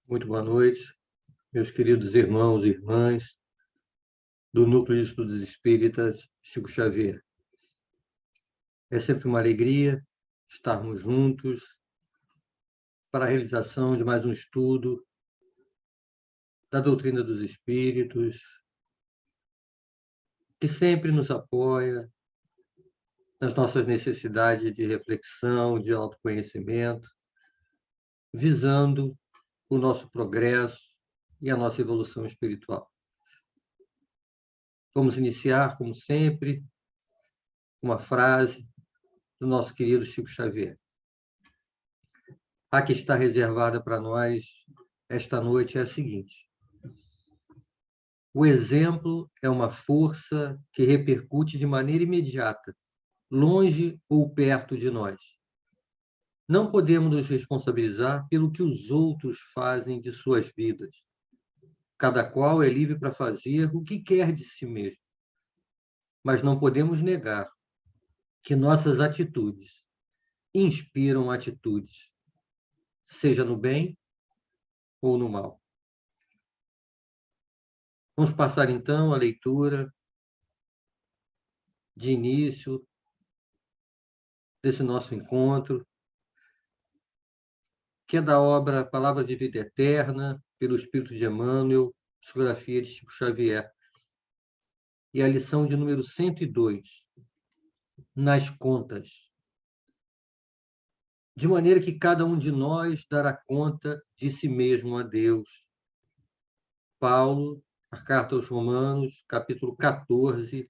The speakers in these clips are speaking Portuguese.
Muito boa noite, meus queridos irmãos e irmãs do Núcleo de Estudos Espíritas Chico Xavier. É sempre uma alegria estarmos juntos para a realização de mais um estudo da doutrina dos Espíritos, que sempre nos apoia nas nossas necessidades de reflexão, de autoconhecimento, visando o nosso progresso e a nossa evolução espiritual. Vamos iniciar, como sempre, uma frase do nosso querido Chico Xavier. A que está reservada para nós esta noite é a seguinte: o exemplo é uma força que repercute de maneira imediata, longe ou perto de nós. Não podemos nos responsabilizar pelo que os outros fazem de suas vidas. Cada qual é livre para fazer o que quer de si mesmo. Mas não podemos negar que nossas atitudes inspiram atitudes, seja no bem ou no mal. Vamos passar, então, a leitura de início desse nosso encontro, que é da obra Palavra de Vida Eterna, pelo Espírito de Emmanuel, psicografia de Chico Xavier. E a lição de número 102, nas contas. De maneira que cada um de nós dará conta de si mesmo a Deus. Paulo, a Carta aos Romanos, capítulo 14,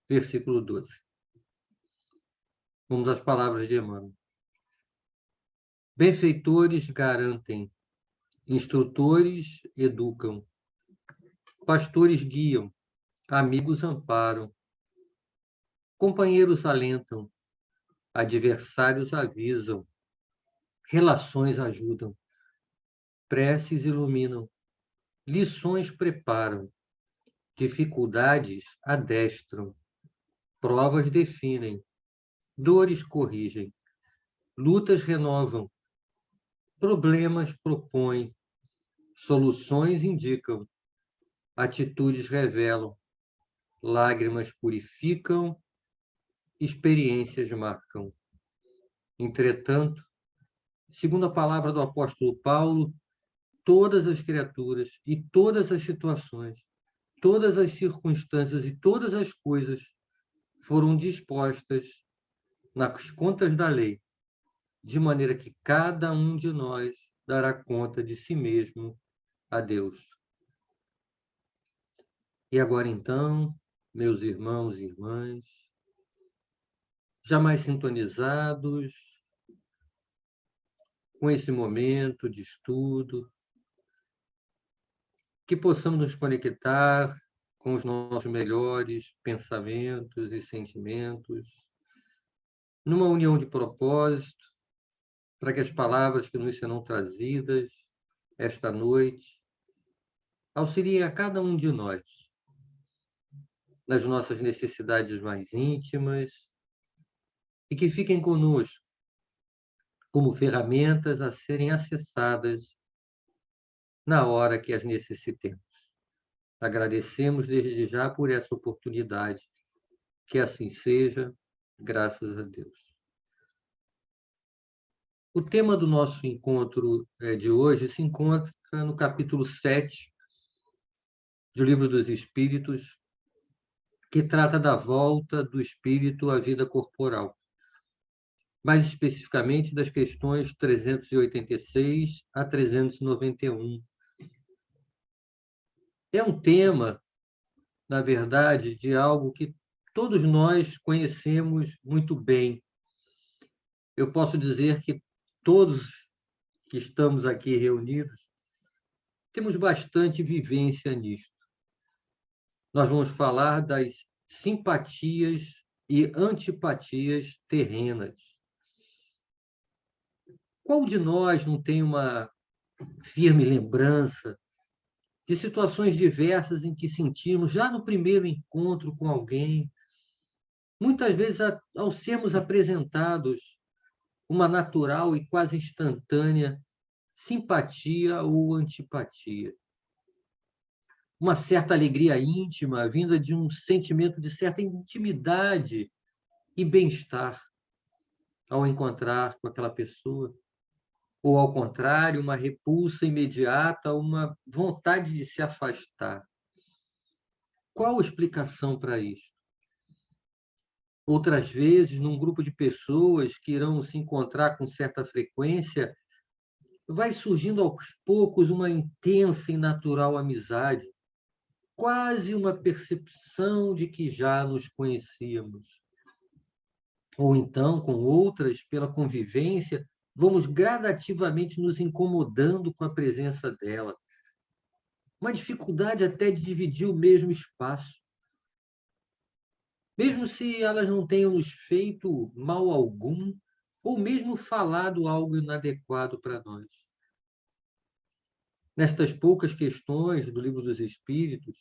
versículo 12. Vamos às palavras de Emmanuel. Benfeitores garantem, instrutores educam, pastores guiam, amigos amparam, companheiros alentam, adversários avisam, relações ajudam, preces iluminam, lições preparam, dificuldades adestram, provas definem, dores corrigem, lutas renovam, problemas propõem, soluções indicam, atitudes revelam, lágrimas purificam, experiências marcam. Entretanto, segundo a palavra do apóstolo Paulo, todas as criaturas e todas as situações, todas as circunstâncias e todas as coisas foram dispostas nas contas da lei, de maneira que cada um de nós dará conta de si mesmo a Deus. E agora, então, meus irmãos e irmãs, jamais sintonizados com esse momento de estudo, que possamos nos conectar com os nossos melhores pensamentos e sentimentos, numa união de propósito, para que as palavras que nos serão trazidas esta noite auxiliem a cada um de nós nas nossas necessidades mais íntimas e que fiquem conosco como ferramentas a serem acessadas na hora que as necessitemos. Agradecemos desde já por essa oportunidade. Que assim seja, graças a Deus. O tema do nosso encontro de hoje se encontra no capítulo 7 do Livro dos Espíritos, que trata da volta do espírito à vida corporal, mais especificamente das questões 386 a 391. É um tema, na verdade, de algo que todos nós conhecemos muito bem. Eu posso dizer que todos que estamos aqui reunidos temos bastante vivência nisto. Nós vamos falar das simpatias e antipatias terrenas. Qual de nós não tem uma firme lembrança de situações diversas em que sentimos, já no primeiro encontro com alguém, muitas vezes, ao sermos apresentados uma natural e quase instantânea simpatia ou antipatia. Uma certa alegria íntima, vinda de um sentimento de certa intimidade e bem-estar ao encontrar com aquela pessoa. Ou, ao contrário, uma repulsa imediata, uma vontade de se afastar. Qual a explicação para isso? Outras vezes, num grupo de pessoas que irão se encontrar com certa frequência, vai surgindo aos poucos uma intensa e natural amizade, quase uma percepção de que já nos conhecíamos. Ou então, com outras, pela convivência, vamos gradativamente nos incomodando com a presença dela. Uma dificuldade até de dividir o mesmo espaço. Mesmo se elas não tenham nos feito mal algum, ou mesmo falado algo inadequado para nós. Nestas poucas questões do Livro dos Espíritos,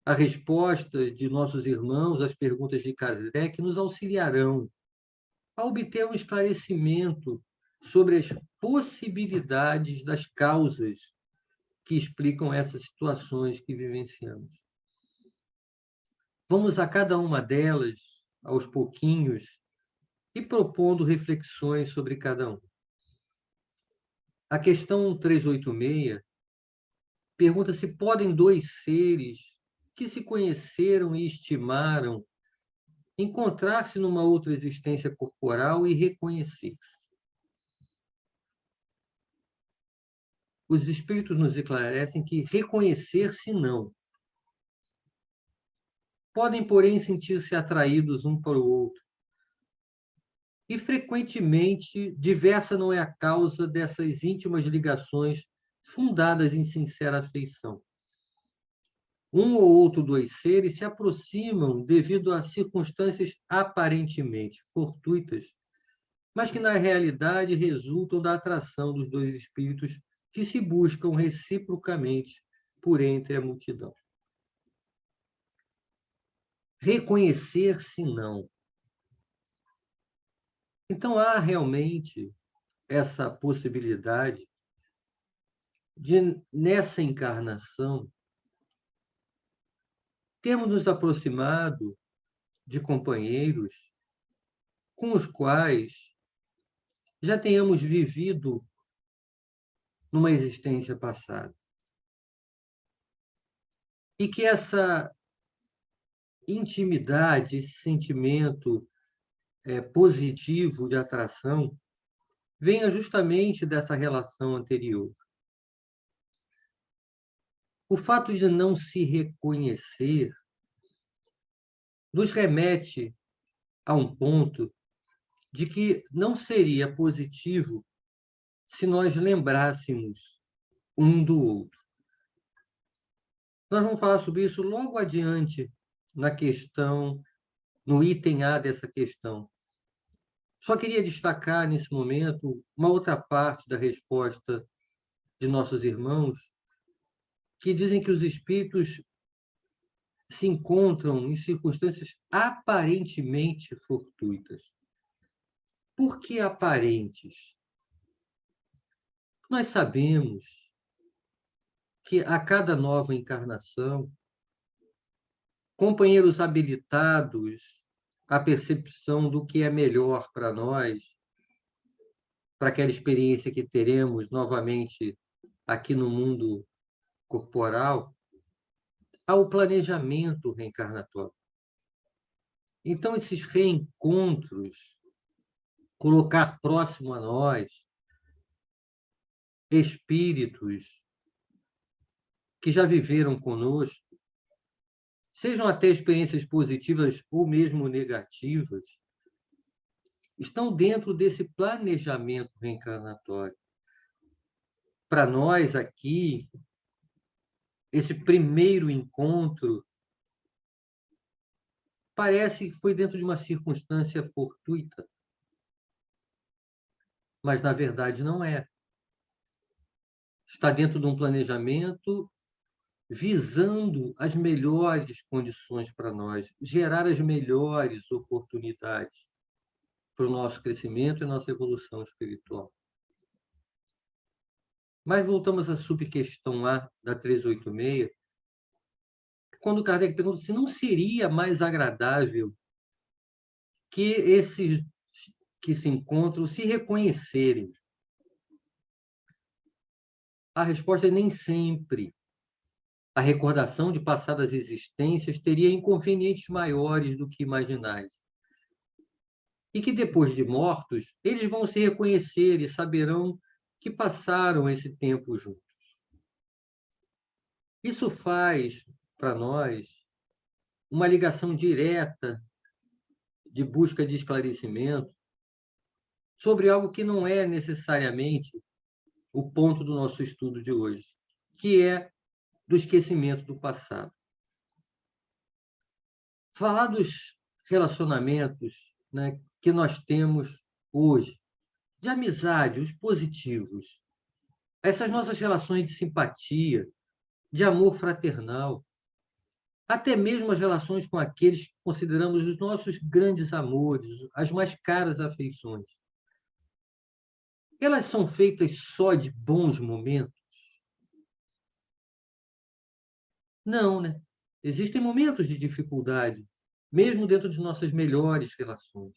a resposta de nossos irmãos às perguntas de Kardec nos auxiliarão a obter um esclarecimento sobre as possibilidades das causas que explicam essas situações que vivenciamos. Vamos a cada uma delas, aos pouquinhos, e propondo reflexões sobre cada um. A questão 386 pergunta se podem dois seres que se conheceram e estimaram encontrar-se numa outra existência corporal e reconhecer-se. Os espíritos nos esclarecem que reconhecer-se não. Podem, porém, sentir-se atraídos um para o outro. E, frequentemente, diversa não é a causa dessas íntimas ligações fundadas em sincera afeição. Um ou outro dos seres se aproximam devido a circunstâncias aparentemente fortuitas, mas que, na realidade, resultam da atração dos dois espíritos que se buscam reciprocamente por entre a multidão. Reconhecer-se não. Então, há realmente essa possibilidade de, nessa encarnação, termos nos aproximado de companheiros com os quais já tenhamos vivido numa existência passada. E que essa intimidade, esse sentimento positivo de atração, venha justamente dessa relação anterior. O fato de não se reconhecer nos remete a um ponto de que não seria positivo se nós lembrássemos um do outro. Nós vamos falar sobre isso logo adiante na questão, no item A dessa questão. Só queria destacar, nesse momento, uma outra parte da resposta de nossos irmãos, que dizem que os espíritos se encontram em circunstâncias aparentemente fortuitas. Por que aparentes? Nós sabemos que a cada nova encarnação, companheiros habilitados à percepção do que é melhor para nós, para aquela experiência que teremos novamente aqui no mundo corporal, ao planejamento reencarnatório. Então, esses reencontros, colocar próximo a nós espíritos que já viveram conosco, sejam até experiências positivas ou mesmo negativas, estão dentro desse planejamento reencarnatório. Para nós aqui, esse primeiro encontro parece que foi dentro de uma circunstância fortuita, mas na verdade não é. Está dentro de um planejamento visando as melhores condições para nós, gerar as melhores oportunidades para o nosso crescimento e nossa evolução espiritual. Mas voltamos à subquestão lá da 386, quando Kardec pergunta se não seria mais agradável que esses que se encontram se reconhecerem. A resposta é nem sempre. A recordação de passadas existências teria inconvenientes maiores do que imaginais. E que depois de mortos, eles vão se reconhecer e saberão que passaram esse tempo juntos. Isso faz, para nós, uma ligação direta de busca de esclarecimento sobre algo que não é necessariamente o ponto do nosso estudo de hoje, que é do esquecimento do passado. Falar dos relacionamentos, né, que nós temos hoje, de amizade, os positivos, essas nossas relações de simpatia, de amor fraternal, até mesmo as relações com aqueles que consideramos os nossos grandes amores, as mais caras afeições. Elas são feitas só de bons momentos? Não, né? Existem momentos de dificuldade, mesmo dentro de nossas melhores relações.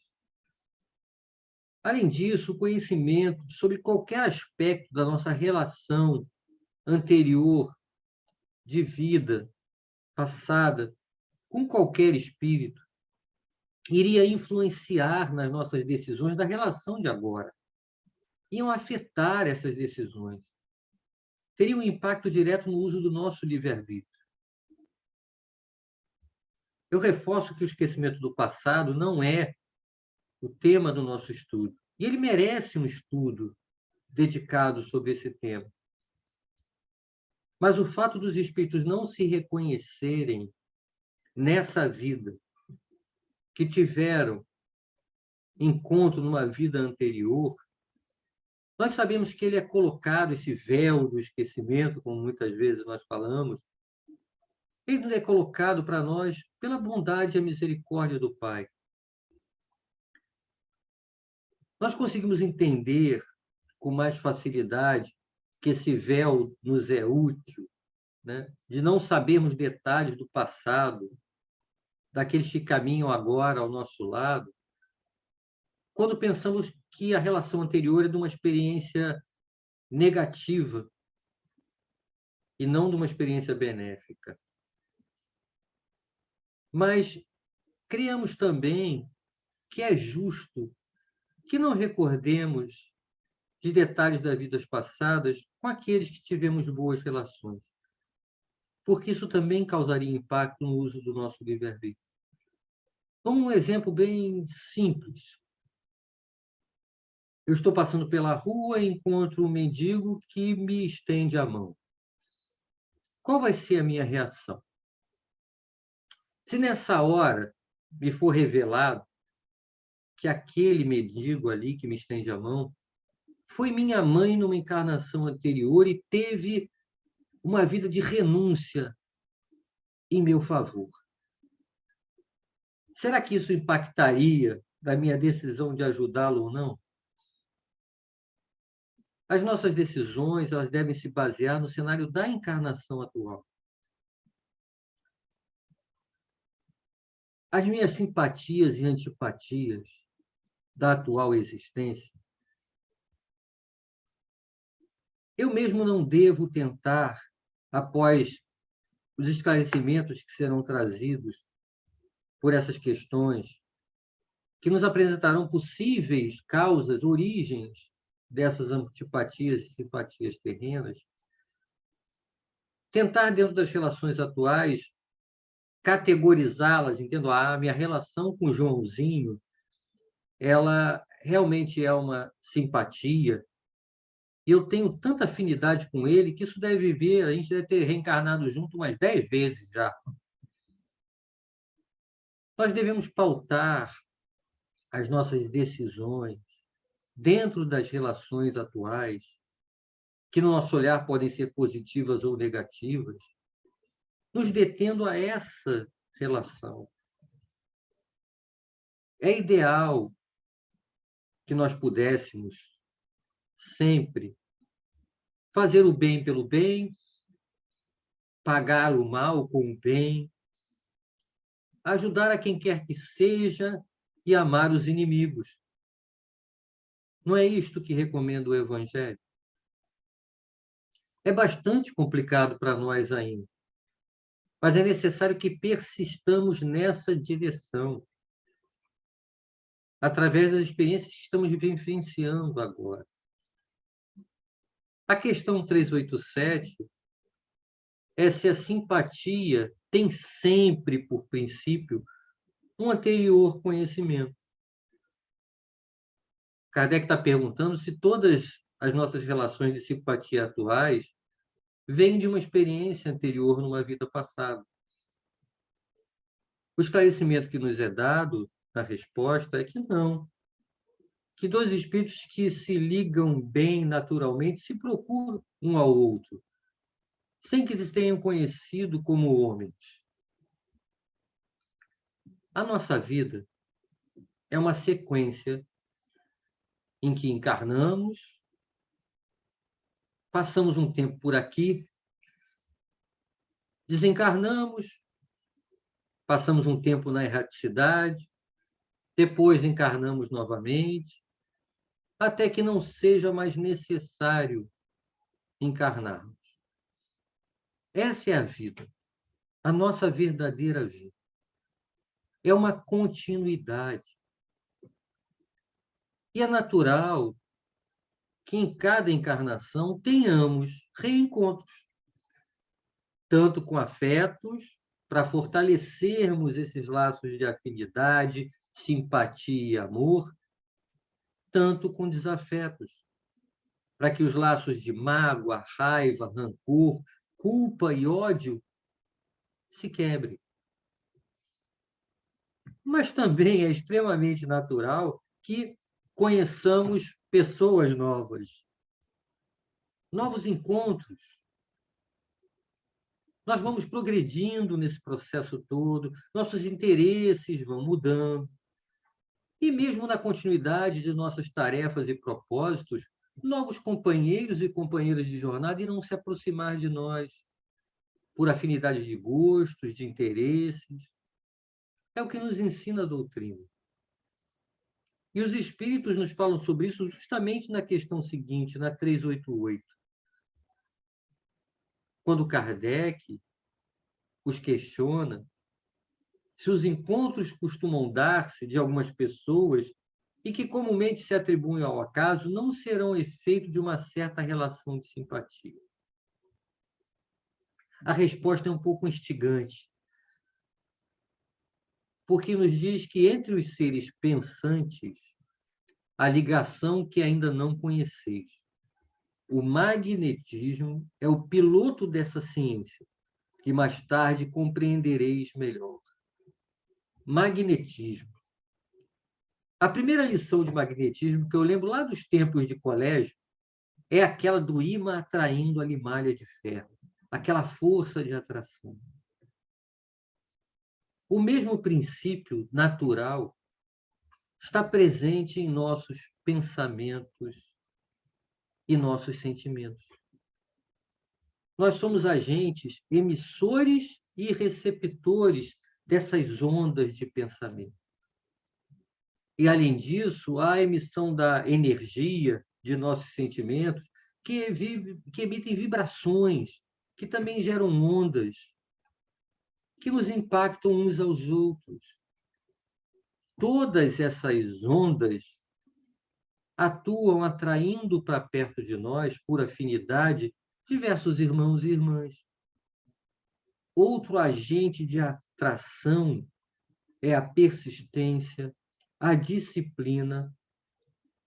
Além disso, o conhecimento sobre qualquer aspecto da nossa relação anterior, de vida passada, com qualquer espírito, iria influenciar nas nossas decisões da relação de agora. Iam afetar essas decisões. Teria um impacto direto no uso do nosso livre-arbítrio. Eu reforço que o esquecimento do passado não é o tema do nosso estudo. E ele merece um estudo dedicado sobre esse tema. Mas o fato dos espíritos não se reconhecerem nessa vida, que tiveram encontro numa vida anterior, nós sabemos que ele é colocado, esse véu do esquecimento, como muitas vezes nós falamos, ele é colocado para nós pela bondade e a misericórdia do Pai. Nós conseguimos entender com mais facilidade que esse véu nos é útil, né? De não sabermos detalhes do passado, daqueles que caminham agora ao nosso lado, quando pensamos que a relação anterior é de uma experiência negativa e não de uma experiência benéfica. Mas criamos também que é justo que não recordemos de detalhes das vidas passadas com aqueles que tivemos boas relações, porque isso também causaria impacto no uso do nosso livre-arbítrio. Um exemplo bem simples. Eu estou passando pela rua e encontro um mendigo que me estende a mão. Qual vai ser a minha reação? Se nessa hora me for revelado que aquele mendigo ali que me estende a mão foi minha mãe numa encarnação anterior e teve uma vida de renúncia em meu favor. Será que isso impactaria da minha decisão de ajudá-lo ou não? As nossas decisões, elas devem se basear no cenário da encarnação atual. As minhas simpatias e antipatias da atual existência, eu mesmo não devo tentar, após os esclarecimentos que serão trazidos por essas questões, que nos apresentarão possíveis causas, origens dessas antipatias e simpatias terrenas, tentar, dentro das relações atuais, categorizá-las, entendo, a minha relação com o Joãozinho, ela realmente é uma simpatia, e eu tenho tanta afinidade com ele que isso deve vir, a gente deve ter reencarnado junto umas 10 vezes já. Nós devemos pautar as nossas decisões dentro das relações atuais, que no nosso olhar podem ser positivas ou negativas, nos detendo a essa relação. É ideal que nós pudéssemos sempre fazer o bem pelo bem, pagar o mal com o bem, ajudar a quem quer que seja e amar os inimigos. Não é isto que recomenda o Evangelho? É bastante complicado para nós ainda, mas é necessário que persistamos nessa direção, através das experiências que estamos vivenciando agora. A questão 387 é se a simpatia tem sempre, por princípio, um anterior conhecimento. Kardec está perguntando se todas as nossas relações de simpatia atuais vêm de uma experiência anterior numa vida passada. O esclarecimento que nos é dado na resposta é que não. Que dois espíritos que se ligam bem naturalmente se procuram um ao outro, sem que se tenham conhecido como homens. A nossa vida é uma sequência em que encarnamos, passamos um tempo por aqui, desencarnamos, passamos um tempo na erraticidade, depois encarnamos novamente, até que não seja mais necessário encarnarmos. Essa é a vida, a nossa verdadeira vida. É uma continuidade. E é natural que em cada encarnação tenhamos reencontros, tanto com afetos, para fortalecermos esses laços de afinidade, simpatia e amor, tanto com desafetos, para que os laços de mágoa, raiva, rancor, culpa e ódio se quebrem. Mas também é extremamente natural que conheçamos pessoas novas, novos encontros. Nós vamos progredindo nesse processo todo, nossos interesses vão mudando. E mesmo na continuidade de nossas tarefas e propósitos, novos companheiros e companheiras de jornada irão se aproximar de nós por afinidade de gostos, de interesses. É o que nos ensina a doutrina. E os espíritos nos falam sobre isso justamente na questão seguinte, na 388. Quando Kardec os questiona se os encontros costumam dar-se de algumas pessoas e que comumente se atribuem ao acaso, não serão efeito de uma certa relação de simpatia. A resposta é um pouco instigante, porque nos diz que entre os seres pensantes, a ligação que ainda não conheceis. O magnetismo é o piloto dessa ciência, que mais tarde compreendereis melhor. Magnetismo. A primeira lição de magnetismo que eu lembro lá dos tempos de colégio é aquela do ímã atraindo a limalha de ferro, aquela força de atração. O mesmo princípio natural está presente em nossos pensamentos e nossos sentimentos. Nós somos agentes emissores e receptores dessas ondas de pensamento. E, além disso, há a emissão da energia de nossos sentimentos, que emitem vibrações, que também geram ondas, que nos impactam uns aos outros. Todas essas ondas atuam atraindo para perto de nós, por afinidade, diversos irmãos e irmãs. Outro agente de atração é a persistência, a disciplina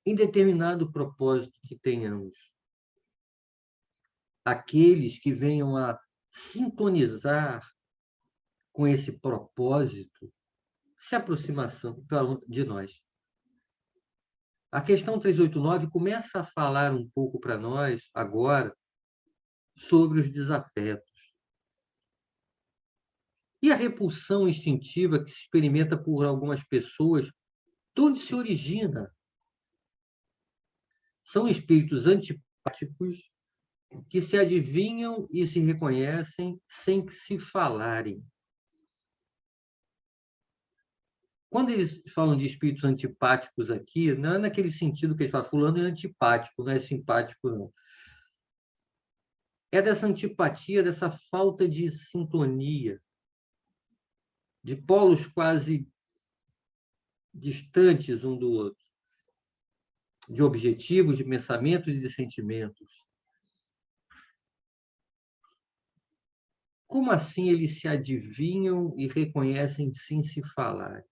em determinado propósito que tenhamos. Aqueles que venham a sintonizar com esse propósito se aproximação de nós. A questão 389 começa a falar um pouco para nós, agora, sobre os desafetos. E a repulsão instintiva que se experimenta por algumas pessoas, de onde se origina? São espíritos antipáticos que se adivinham e se reconhecem sem que se falarem. Quando eles falam de espíritos antipáticos aqui, não é naquele sentido que eles falam, fulano é antipático, não é simpático, não. É dessa antipatia, dessa falta de sintonia, de polos quase distantes um do outro, de objetivos, de pensamentos e de sentimentos. Como assim eles se adivinham e reconhecem sem se falar?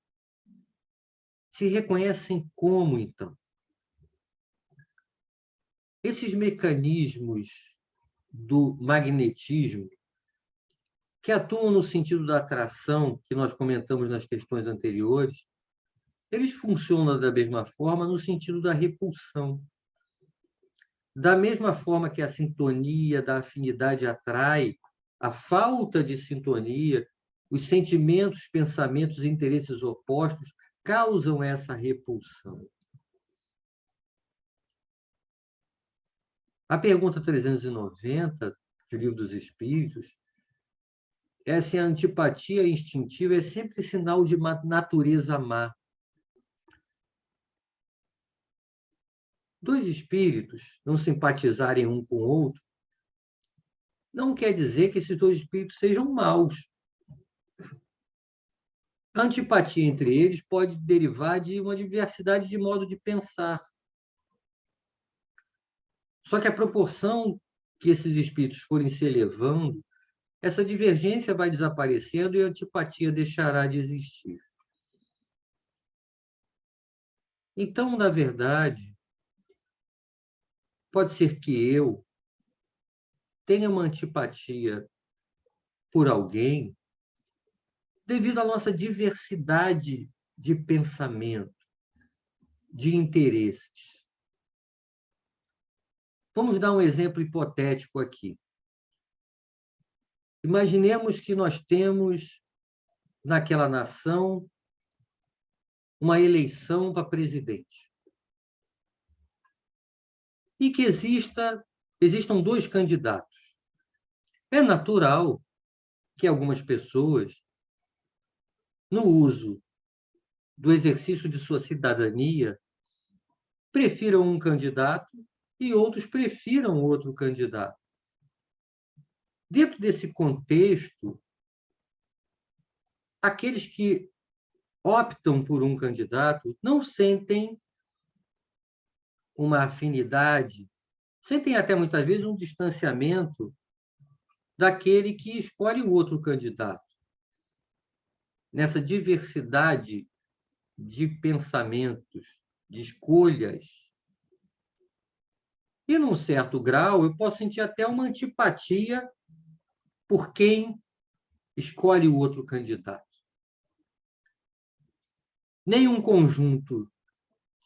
Se reconhecem como, então? Esses mecanismos do magnetismo, que atuam no sentido da atração, que nós comentamos nas questões anteriores, eles funcionam da mesma forma no sentido da repulsão. Da mesma forma que a sintonia da afinidade atrai, a falta de sintonia, os sentimentos, pensamentos e interesses opostos causam essa repulsão. A pergunta 390 do Livro dos Espíritos é se a antipatia instintiva é sempre sinal de uma natureza má. Dois espíritos não simpatizarem um com o outro não quer dizer que esses dois espíritos sejam maus. A antipatia entre eles pode derivar de uma diversidade de modo de pensar. Só que a proporção que esses espíritos forem se elevando, essa divergência vai desaparecendo e a antipatia deixará de existir. Então, na verdade, pode ser que eu tenha uma antipatia por alguém devido à nossa diversidade de pensamento, de interesses. Vamos dar um exemplo hipotético aqui. Imaginemos que nós temos naquela nação uma eleição para presidente. E que existam dois candidatos. É natural que algumas pessoas, no uso do exercício de sua cidadania, prefiram um candidato e outros prefiram outro candidato. Dentro desse contexto, aqueles que optam por um candidato não sentem uma afinidade, sentem até muitas vezes um distanciamento daquele que escolhe o outro candidato. Nessa diversidade de pensamentos, de escolhas. E, num certo grau, eu posso sentir até uma antipatia por quem escolhe o outro candidato. Nem um conjunto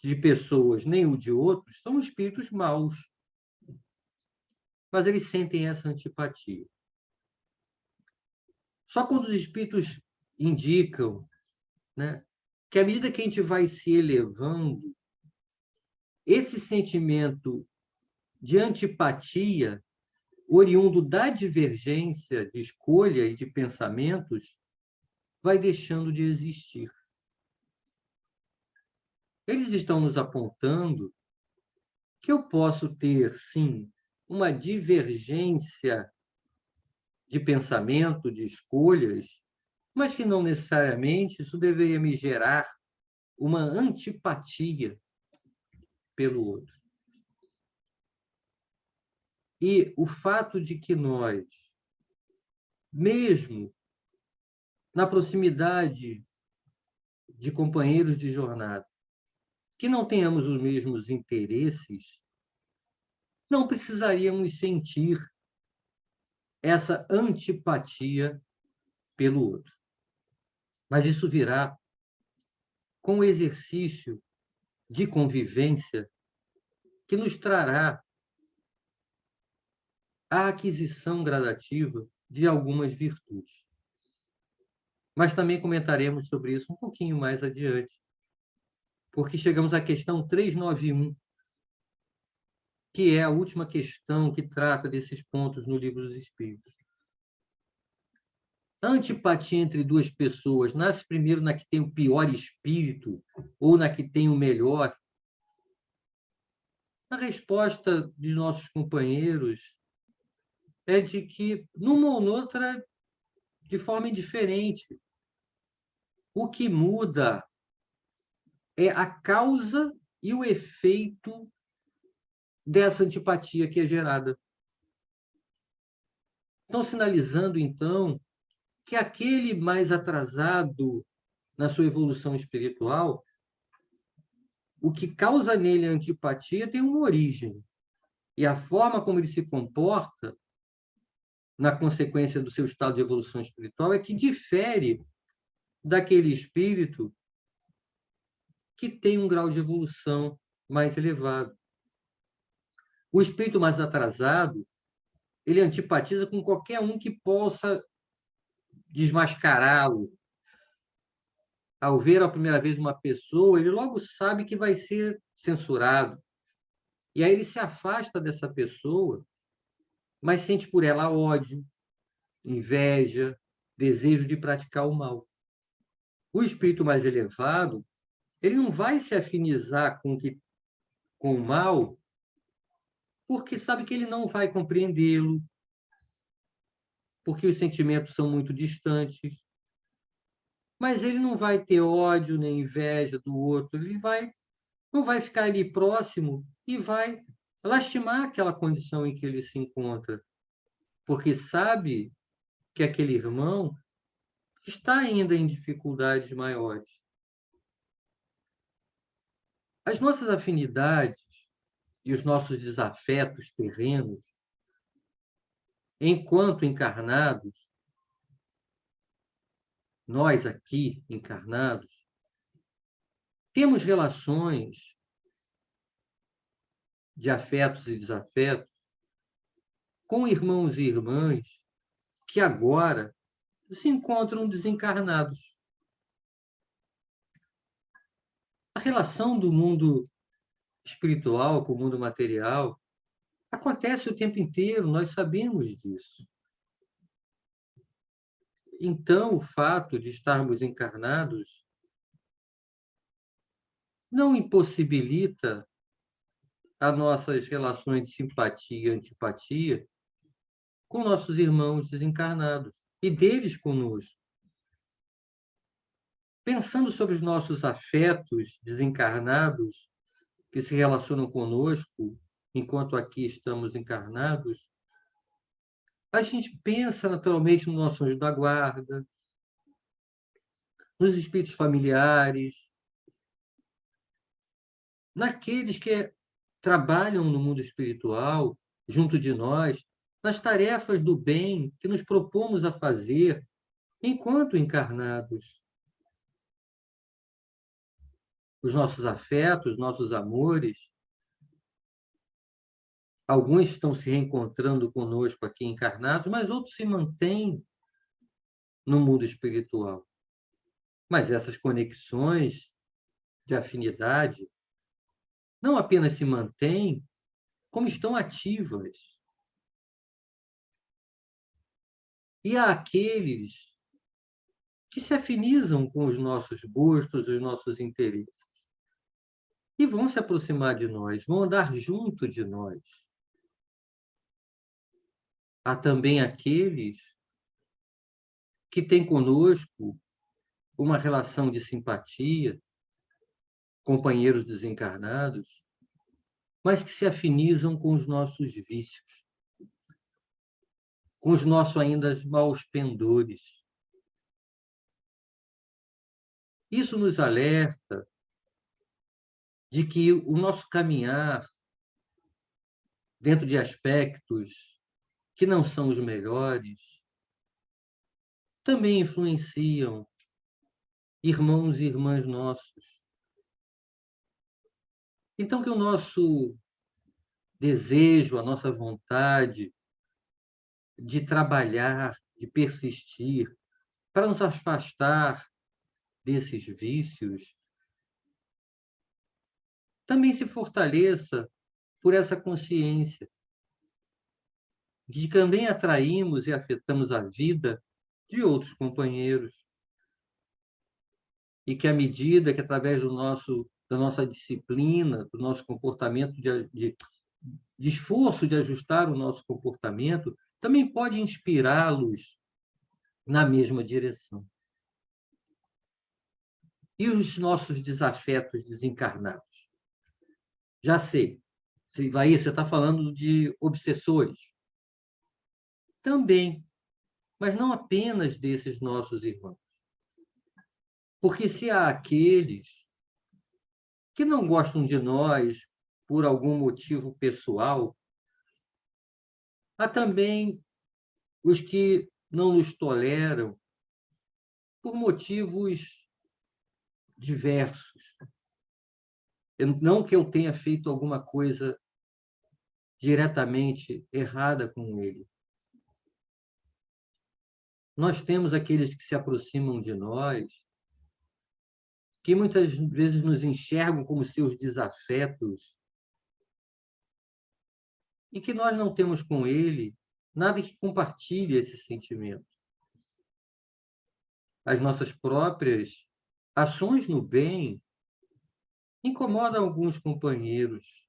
de pessoas, nem o de outros, são espíritos maus. Mas eles sentem essa antipatia. Só quando os espíritos indicam, né, que à medida que a gente vai se elevando, esse sentimento de antipatia, oriundo da divergência de escolha e de pensamentos, vai deixando de existir. Eles estão nos apontando que eu posso ter, sim, uma divergência de pensamento, de escolhas, mas que não necessariamente isso deveria me gerar uma antipatia pelo outro. E o fato de que nós, mesmo na proximidade de companheiros de jornada, que não tenhamos os mesmos interesses, não precisaríamos sentir essa antipatia pelo outro. Mas isso virá com o exercício de convivência que nos trará a aquisição gradativa de algumas virtudes. Mas também comentaremos sobre isso um pouquinho mais adiante, porque chegamos à questão 391, que é a última questão que trata desses pontos no Livro dos Espíritos. A antipatia entre duas pessoas nasce primeiro na que tem o pior espírito ou na que tem o melhor? A resposta de nossos companheiros é de que, numa ou noutra, de forma indiferente. O que muda é a causa e o efeito dessa antipatia que é gerada. Estão sinalizando, então, que aquele mais atrasado na sua evolução espiritual, o que causa nele a antipatia tem uma origem. E a forma como ele se comporta, na consequência do seu estado de evolução espiritual, é que difere daquele espírito que tem um grau de evolução mais elevado. O espírito mais atrasado, ele antipatiza com qualquer um que possa desmascará-lo. Ao ver a primeira vez uma pessoa, ele logo sabe que vai ser censurado. E aí ele se afasta dessa pessoa, mas sente por ela ódio, inveja, desejo de praticar o mal. O espírito mais elevado, ele não vai se afinizar com o mal, porque sabe que ele não vai compreendê-lo, porque os sentimentos são muito distantes. Mas ele não vai ter ódio nem inveja do outro, não vai ficar ali próximo e vai lastimar aquela condição em que ele se encontra, porque sabe que aquele irmão está ainda em dificuldades maiores. As nossas afinidades e os nossos desafetos terrenos, enquanto encarnados, nós aqui encarnados, temos relações de afetos e desafetos com irmãos e irmãs que agora se encontram desencarnados. A relação do mundo espiritual com o mundo material acontece o tempo inteiro, nós sabemos disso. Então, o fato de estarmos encarnados não impossibilita as nossas relações de simpatia e antipatia com nossos irmãos desencarnados e deles conosco. Pensando sobre os nossos afetos desencarnados que se relacionam conosco enquanto aqui estamos encarnados, a gente pensa naturalmente no nosso anjo da guarda, nos espíritos familiares, naqueles que trabalham no mundo espiritual junto de nós, nas tarefas do bem que nos propomos a fazer enquanto encarnados. Os nossos afetos, nossos amores, alguns estão se reencontrando conosco aqui encarnados, mas outros se mantêm no mundo espiritual. Mas essas conexões de afinidade não apenas se mantêm, como estão ativas. E há aqueles que se afinizam com os nossos gostos, os nossos interesses, e vão se aproximar de nós, vão andar junto de nós. Há também aqueles que têm conosco uma relação de simpatia, companheiros desencarnados, mas que se afinizam com os nossos vícios, com os nossos ainda maus pendores. Isso nos alerta de que o nosso caminhar dentro de aspectos que não são os melhores também influenciam irmãos e irmãs nossos. Então, que o nosso desejo, a nossa vontade de trabalhar, de persistir, para nos afastar desses vícios, também se fortaleça por essa consciência de que também atraímos e afetamos a vida de outros companheiros. E que, à medida que, através da nossa disciplina, do nosso comportamento de esforço de ajustar o nosso comportamento, também pode inspirá-los na mesma direção. E os nossos desafetos desencarnados? Já sei, aí você está falando de obsessores. Também, mas não apenas desses nossos irmãos. Porque se há aqueles que não gostam de nós por algum motivo pessoal, há também os que não nos toleram por motivos diversos. Não que eu tenha feito alguma coisa diretamente errada com ele. Nós temos aqueles que se aproximam de nós, que muitas vezes nos enxergam como seus desafetos, e que nós não temos com ele nada que compartilhe esse sentimento. As nossas próprias ações no bem incomodam alguns companheiros.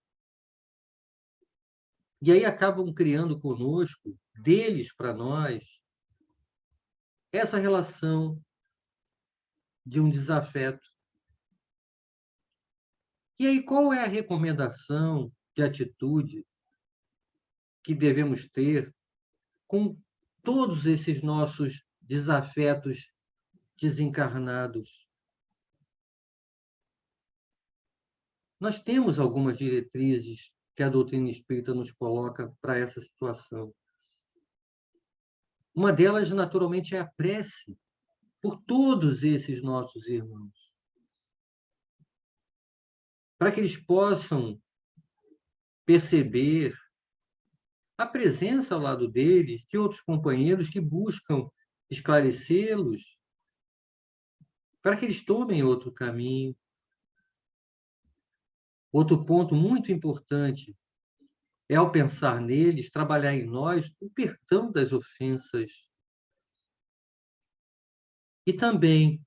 E aí acabam criando conosco, deles para nós, essa relação de um desafeto. E aí, qual é a recomendação de atitude que devemos ter com todos esses nossos desafetos desencarnados? Nós temos algumas diretrizes que a doutrina espírita nos coloca para essa situação. Uma delas, naturalmente, é a prece por todos esses nossos irmãos, para que eles possam perceber a presença ao lado deles de outros companheiros que buscam esclarecê-los, para que eles tomem outro caminho. Outro ponto muito importante é, ao pensar neles, trabalhar em nós o perdão das ofensas. E também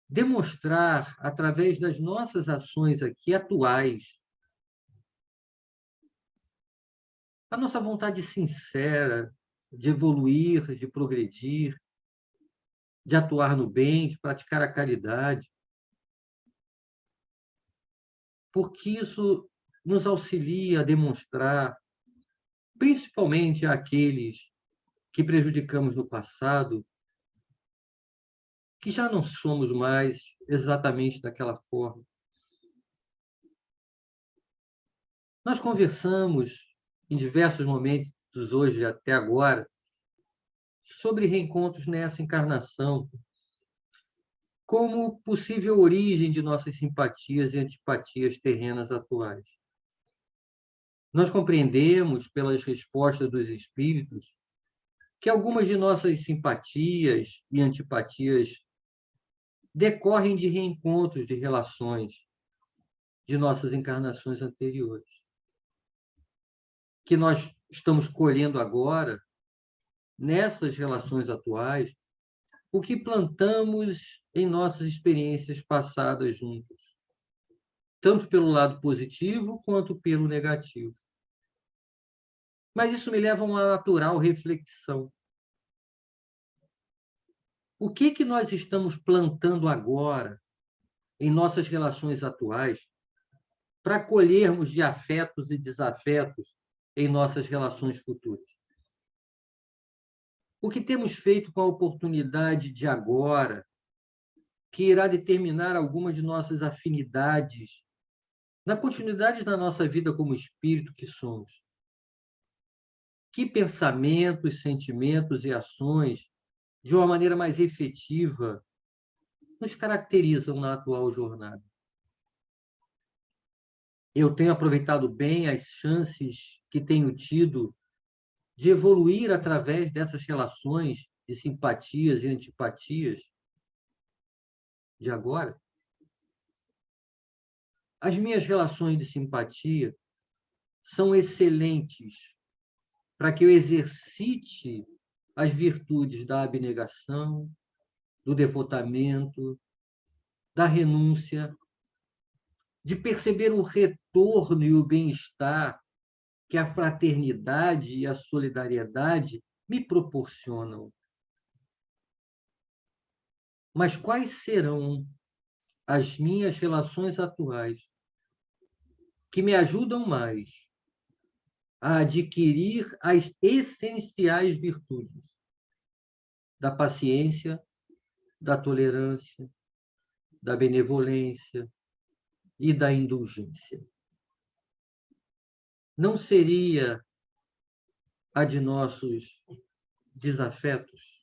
demonstrar, através das nossas ações aqui atuais, a nossa vontade sincera de evoluir, de progredir, de atuar no bem, de praticar a caridade, porque isso nos auxilia a demonstrar, principalmente àqueles que prejudicamos no passado, que já não somos mais exatamente daquela forma. Nós conversamos em diversos momentos, hoje até agora, sobre reencontros nessa encarnação, como possível origem de nossas simpatias e antipatias terrenas atuais. Nós compreendemos, pelas respostas dos espíritos, que algumas de nossas simpatias e antipatias decorrem de reencontros de relações de nossas encarnações anteriores, que nós estamos colhendo agora, nessas relações atuais, o que plantamos em nossas experiências passadas juntos, tanto pelo lado positivo quanto pelo negativo. Mas isso me leva a uma natural reflexão. O que nós estamos plantando agora em nossas relações atuais para colhermos de afetos e desafetos em nossas relações futuras? O que temos feito com a oportunidade de agora, que irá determinar algumas de nossas afinidades na continuidade da nossa vida como espírito que somos? Que pensamentos, sentimentos e ações, de uma maneira mais efetiva, nos caracterizam na atual jornada? Eu tenho aproveitado bem as chances que tenho tido de evoluir através dessas relações de simpatias e antipatias de agora? As minhas relações de simpatia são excelentes para que eu exercite as virtudes da abnegação, do devotamento, da renúncia, de perceber o retorno e o bem-estar que a fraternidade e a solidariedade me proporcionam. Mas quais serão as minhas relações atuais que me ajudam mais a adquirir as essenciais virtudes da paciência, da tolerância, da benevolência e da indulgência? Não seria a de nossos desafetos?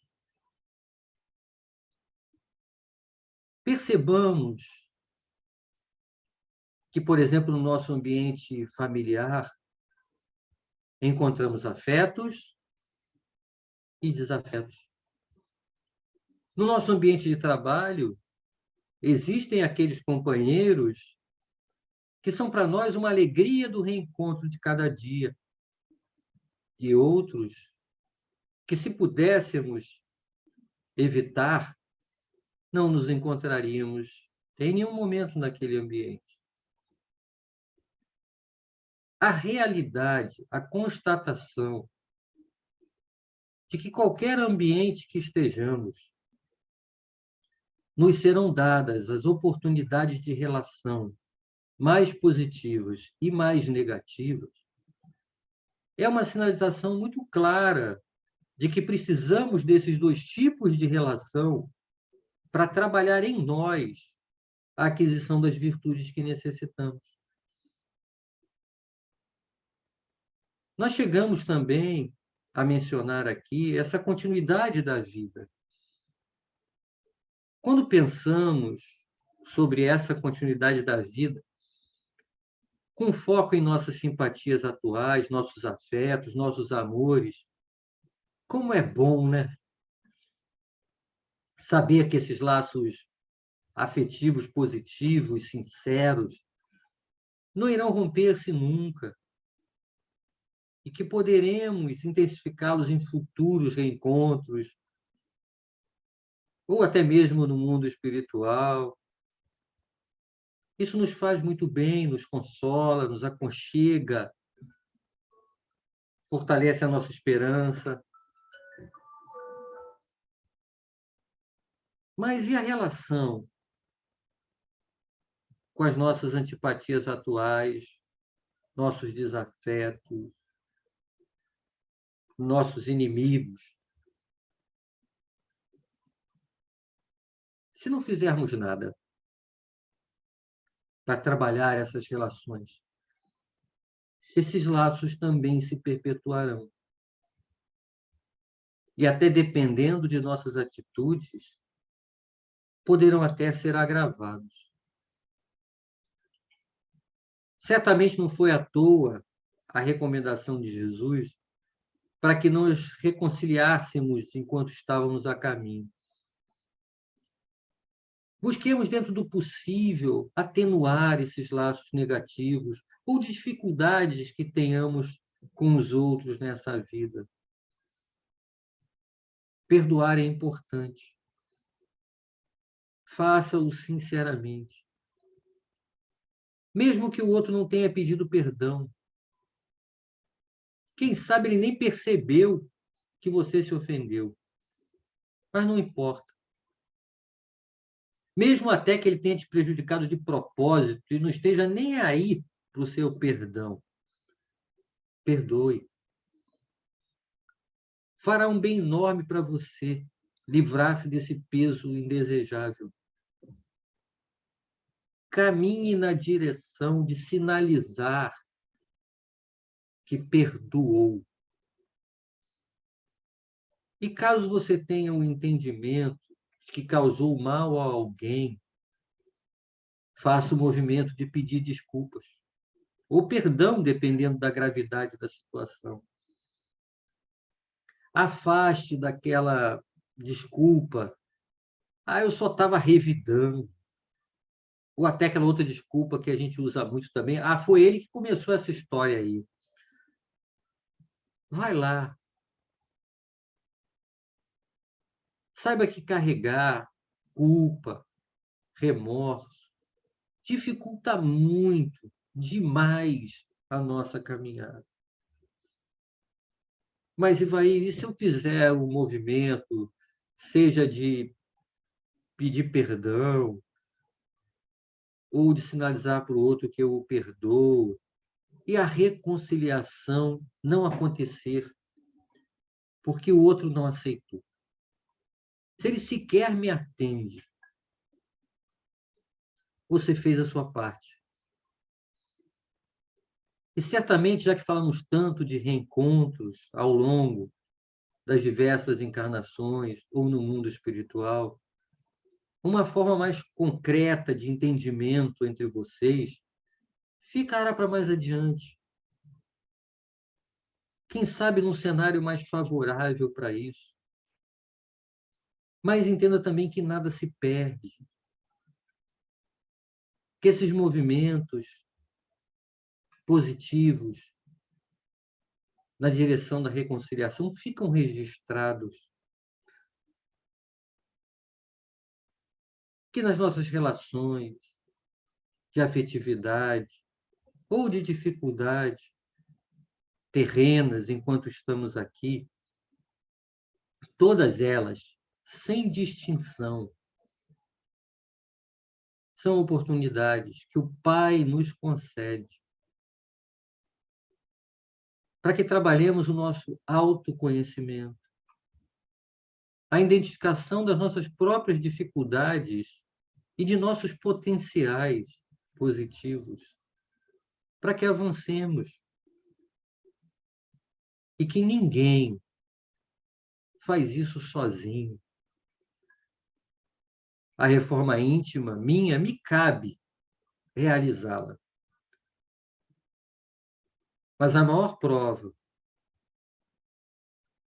Percebamos que, por exemplo, no nosso ambiente familiar, encontramos afetos e desafetos. No nosso ambiente de trabalho, existem aqueles companheiros que são para nós uma alegria do reencontro de cada dia, e outros que, se pudéssemos evitar, não nos encontraríamos em nenhum momento naquele ambiente. A realidade, a constatação de que qualquer ambiente que estejamos, nos serão dadas as oportunidades de relação mais positivas e mais negativas, é uma sinalização muito clara de que precisamos desses dois tipos de relação para trabalhar em nós a aquisição das virtudes que necessitamos. Nós chegamos também a mencionar aqui essa continuidade da vida. Quando pensamos sobre essa continuidade da vida, com foco em nossas simpatias atuais, nossos afetos, nossos amores, como é bom, né? Saber que esses laços afetivos positivos, sinceros, não irão romper-se nunca e que poderemos intensificá-los em futuros reencontros, ou até mesmo no mundo espiritual. Isso nos faz muito bem, nos consola, nos aconchega, fortalece a nossa esperança. Mas e a relação com as nossas antipatias atuais, nossos desafetos, nossos inimigos? Se não fizermos nada para trabalhar essas relações, esses laços também se perpetuarão. E até dependendo de nossas atitudes, poderão até ser agravados. Certamente não foi à toa a recomendação de Jesus para que nos reconciliássemos enquanto estávamos a caminho. Busquemos, dentro do possível, atenuar esses laços negativos ou dificuldades que tenhamos com os outros nessa vida. Perdoar é importante. Faça-o sinceramente. Mesmo que o outro não tenha pedido perdão. Quem sabe ele nem percebeu que você se ofendeu. Mas não importa. Mesmo até que ele tenha te prejudicado de propósito e não esteja nem aí para o seu perdão, perdoe. Fará um bem enorme para você livrar-se desse peso indesejável. Caminhe na direção de sinalizar que perdoou. E caso você tenha um entendimento de que causou mal a alguém, faça o movimento de pedir desculpas, ou perdão, dependendo da gravidade da situação. Afaste daquela desculpa, eu só estava revidando, ou até aquela outra desculpa que a gente usa muito também, foi ele que começou essa história aí. vai lá. Saiba que carregar culpa, remorso, dificulta muito, demais a nossa caminhada. Mas, Ivair, e se eu fizer um movimento, seja de pedir perdão, ou de sinalizar para o outro que eu o perdoo, e a reconciliação não acontecer, porque o outro não aceitou? Se ele sequer me atende, você fez a sua parte. E certamente, já que falamos tanto de reencontros ao longo das diversas encarnações ou no mundo espiritual, uma forma mais concreta de entendimento entre vocês ficará para mais adiante. Quem sabe num cenário mais favorável para isso. Mas entenda também que nada se perde. Que esses movimentos positivos na direção da reconciliação ficam registrados. Que nas nossas relações de afetividade ou de dificuldade terrenas enquanto estamos aqui, todas elas, sem distinção, são oportunidades que o Pai nos concede para que trabalhemos o nosso autoconhecimento, a identificação das nossas próprias dificuldades e de nossos potenciais positivos, para que avancemos e que ninguém faz isso sozinho. A reforma íntima minha me cabe realizá-la. Mas a maior prova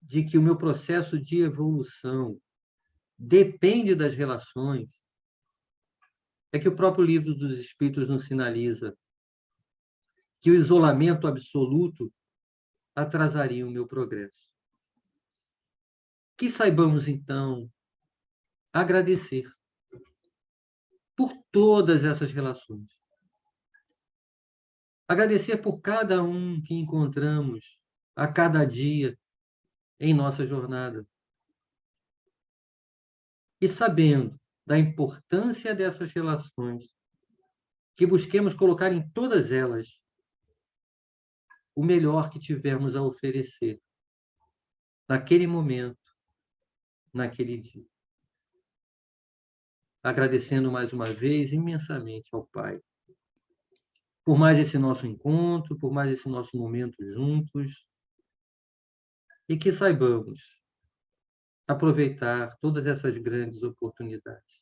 de que o meu processo de evolução depende das relações é que o próprio Livro dos Espíritos nos sinaliza que o isolamento absoluto atrasaria o meu progresso. Que saibamos, então, agradecer por todas essas relações. Agradecer por cada um que encontramos a cada dia em nossa jornada. E sabendo da importância dessas relações, que busquemos colocar em todas elas o melhor que tivermos a oferecer naquele momento, naquele dia. Agradecendo mais uma vez imensamente ao Pai por mais esse nosso encontro, por mais esse nosso momento juntos, e que saibamos aproveitar todas essas grandes oportunidades.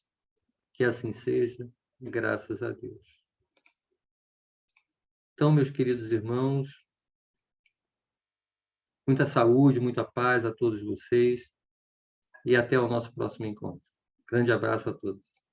Que assim seja, graças a Deus. Então, meus queridos irmãos, muita saúde, muita paz a todos vocês e até o nosso próximo encontro. Grande abraço a todos.